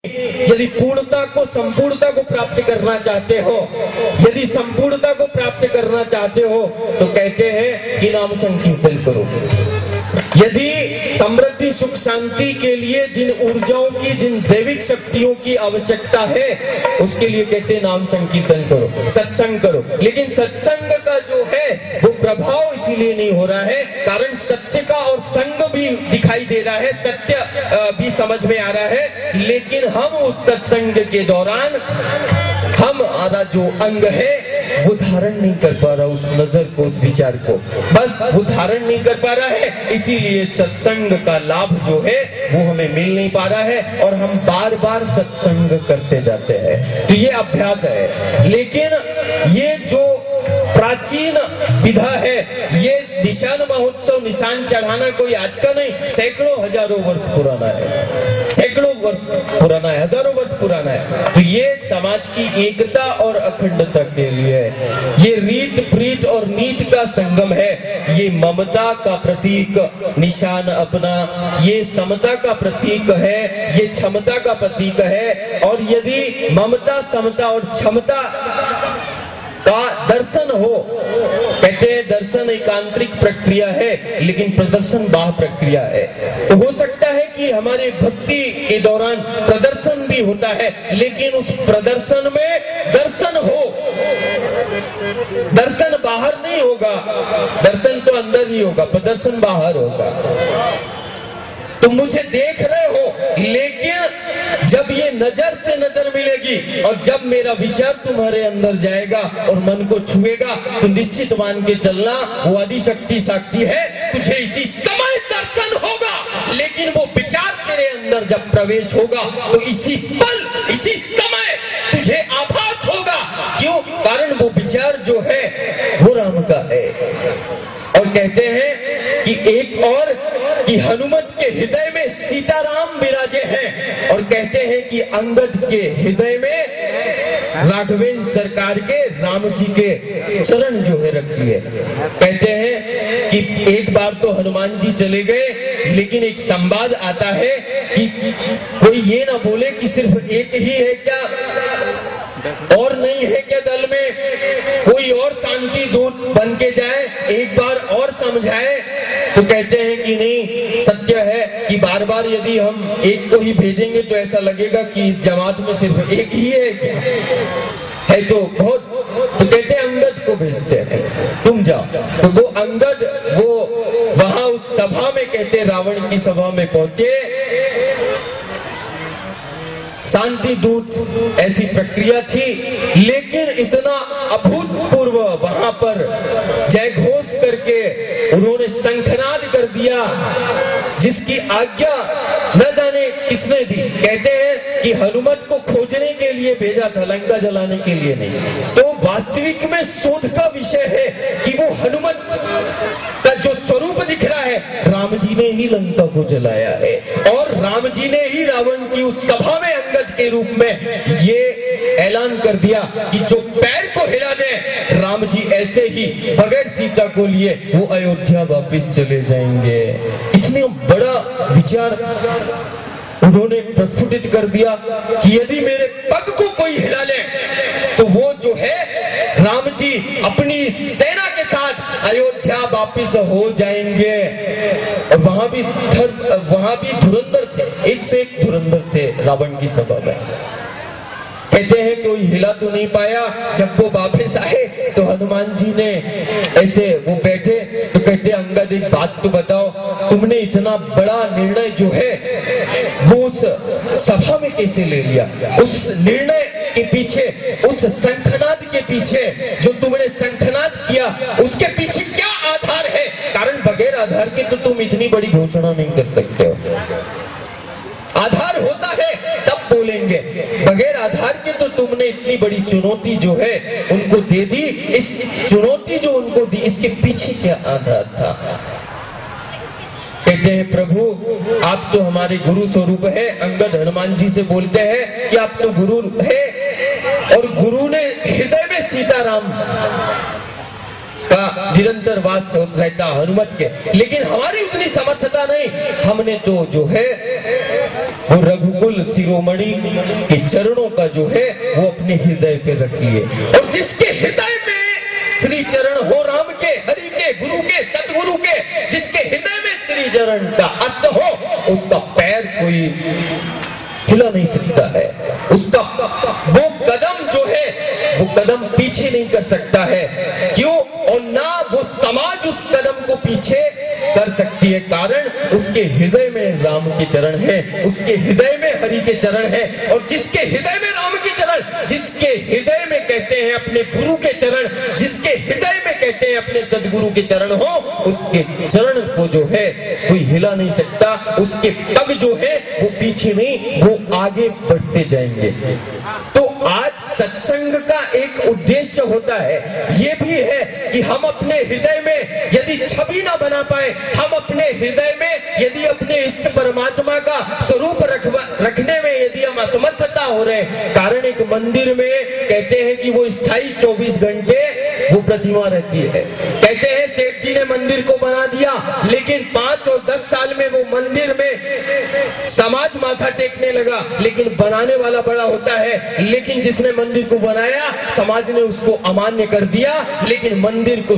यदि पूर्णता को संपूर्णता को प्राप्त करना चाहते हो, यदि संपूर्णता को प्राप्त करना चाहते हो तो कहते हैं कि नाम संकीर्तन करो। यदि समृद्धि सुख शांति के लिए जिन ऊर्जाओं की, जिन दैविक शक्तियों की आवश्यकता है, उसके लिए कहते हैं नाम संकीर्तन करो, सत्संग करो। लेकिन सत्संग का जो है वो प्रभाव इसीलिए नहीं हो रहा है कारण सत्य का और संग भी दिखाई दे रहा है, सत्य भी समझ में आ रहा है, लेकिन हम उस सत्संग के दौरान हमारा जो अंग है वो धारण नहीं कर पा रहा, उस नजर को, उस विचार को, बस वो धारण नहीं कर पा रहा है। इसीलिए सत्संग का लाभ जो है वो हमें मिल नहीं पा रहा है और हम बार बार सत्संग करते जाते हैं। तो ये अभ्यास है। लेकिन ये जो प्राचीन विधा है, ये निशान महोत्सव, निशान चढ़ाना कोई आज का नहीं, सैकड़ों हजारों वर्ष पुराना है, सैकड़ों वर्ष पुराना है, हजारों वर्ष पुराना है। तो ये समाज की एकता और अखंडता के लिए है। ये रीत प्रीत और नीत का संगम है। ये ममता का प्रतीक निशान अपना, ये समता का प्रतीक है, ये क्षमता का प्रतीक है। और यदि ममता, समता और क्षमता का दर्शन हो, कहते हैं दर्शन एक आंतरिक प्रक्रिया है लेकिन प्रदर्शन बाह्य प्रक्रिया है। तो हो सकता है कि हमारे भक्ति के दौरान प्रदर्शन भी होता है लेकिन उस प्रदर्शन में दर्शन हो, दर्शन बाहर नहीं होगा, दर्शन तो अंदर ही होगा, प्रदर्शन बाहर होगा। तुम मुझे देख रहे हो लेकिन जब ये नजर से नजर मिलेगी और जब मेरा विचार तुम्हारे अंदर जाएगा और मन को छुएगा तो निश्चित मान के चलना वो आदिशक्ति साक्षी है, तुझे इसी समय दर्शन होगा। लेकिन वो विचार तेरे अंदर जब प्रवेश होगा तो इसी पल, इसी समय तुझे आभास होगा। क्यों? कारण वो विचार जो है वो राम का है। और कहते हैं कि एक और कि हनुमत के हृदय में सीताराम विराजे हैं और कहते हैं कि अंगद के हृदय में राघवेंद्र सरकार के राम जी के चरण जो है रखिए। कहते हैं कि एक बार तो हनुमान जी चले गए लेकिन एक संवाद आता है कि कोई ये ना बोले कि सिर्फ एक ही है क्या, और नहीं है क्या दल में, कोई और शांति दूत बन के जाए, एक बार और समझाए। तो कहते हैं कि नहीं, सत्य है कि बार बार यदि हम एक को ही भेजेंगे तो ऐसा लगेगा कि इस जमात में सिर्फ एक ही है तो बहुत, तो कहते हैं अंगद को भेजते हैं, तुम जाओ। तो वो अंगद वो वहां उस सभा में, कहते रावण की सभा में पहुंचे, शांति दूत ऐसी प्रक्रिया थी लेकिन इतना अभूतपूर्व वहां पर जय घोष करके उन्होंने शंखनाद कर दिया जिसकी आज्ञा न जाने किसने दी। कहते हैं कि हनुमत को खोजने के लिए भेजा था, लंका जलाने के लिए नहीं। तो वास्तविक में शोध का विषय है कि वो हनुमत का जो स्वरूप दिख रहा है, राम जी ने ही लंका को जलाया है और राम जी ने ही रावण की उस सभा में अंगद के रूप में ये ऐलान कर दिया कि जो पैर को हिला दे राम जी ऐसे ही बगैर सीता को लिए वो अयोध्या वापस चले जाएंगे। इतने बड़ा विचार उन्होंने प्रस्फुटित कर दिया कि यदि मेरे पग को कोई हिला ले तो वो जो है राम जी अपनी सेना के साथ अयोध्या वापस हो जाएंगे। और वहां भी धुरंधर थे, एक से एक धुरंधर थे रावण की सभा में। कहते हैं कोई हिला तो नहीं पाया। जब वो वापस आए तो हनुमान जी ने ऐसे वो बैठे तो कहते अंगद एक बात तो बताओ, तुमने इतना बड़ा निर्णय जो है वो उस सभा में कैसे ले लिया? उस निर्णय के पीछे, उस शंखनाद के पीछे जो तुमने शंखनाद किया उसके पीछे क्या आधार है? कारण बगैर आधार के तो तुम इतनी बड़ी घोषणा नहीं कर सकते हो। आधार होता है तब बोलेंगे, बगैर आधार के तो तुमने इतनी बड़ी चुनौती जो है उनको दे दी। इस चुनौती जो उनको दी इसके पीछे क्या आधार था? कहते हैं प्रभु आप तो हमारे गुरु स्वरूप है। अंगद हनुमान जी से बोलते हैं कि आप तो गुरु है और गुरु ने हृदय में सीताराम का निरंतर वास रहता हनुमत के, लेकिन हमारी उतनी समर्थता नहीं। हमने तो जो है वो रघुकुल शिरोमणि के चरणों का जो है वो अपने हृदय पे रख लिए, और जिसके हृदय में श्री चरण हो राम के, हरि के, गुरु के, सतगुरु के, जिसके हृदय में श्री चरण का अर्थ हो, उसका पैर कोई हिला नहीं सकता है, उसका वो कदम जो है वो कदम पीछे नहीं कर सकता है। क्यों? और ना वो समाज उस कदम को पीछे कर सकती है, कारण उसके हृदय में राम के चरण है, उसके हृदय में हरि के चरण है। और जिसके हृदय में राम के चरण, जिसके हृदय में कहते हैं अपने गुरु के चरण, जिसके हृदय में कहते हैं अपने सदगुरु के चरण हो, उसके चरण को जो है कोई हिला नहीं सकता, उसके पग जो है वो पीछे नहीं, वो आगे बढ़ते जाएंगे। तो आज सत्संग का एक उद्देश्य होता है, ये भी है कि हम अपने हृदय में यदि छवि ना बना पाए, हम अपने हृदय में यदि अपने इष्ट परमात्मा का स्वरूप रखने में यदि हम असमर्थता हो रहे, कारण एक मंदिर में कहते हैं कि वो स्थायी 24 घंटे वो प्रतिमा रहती है। कहते हैं सेठ जी ने मंदिर को बना दिया, लेकिन 5 और 10 साल में वो मंदिर में समाज माथा टेकने लगा, लेकिन बनाने वाला बड़ा होता है। लेकिन जिसने मंदिर को बनाया, समाज ने उसको अमान्य कर दिया, लेकिन मंदिर को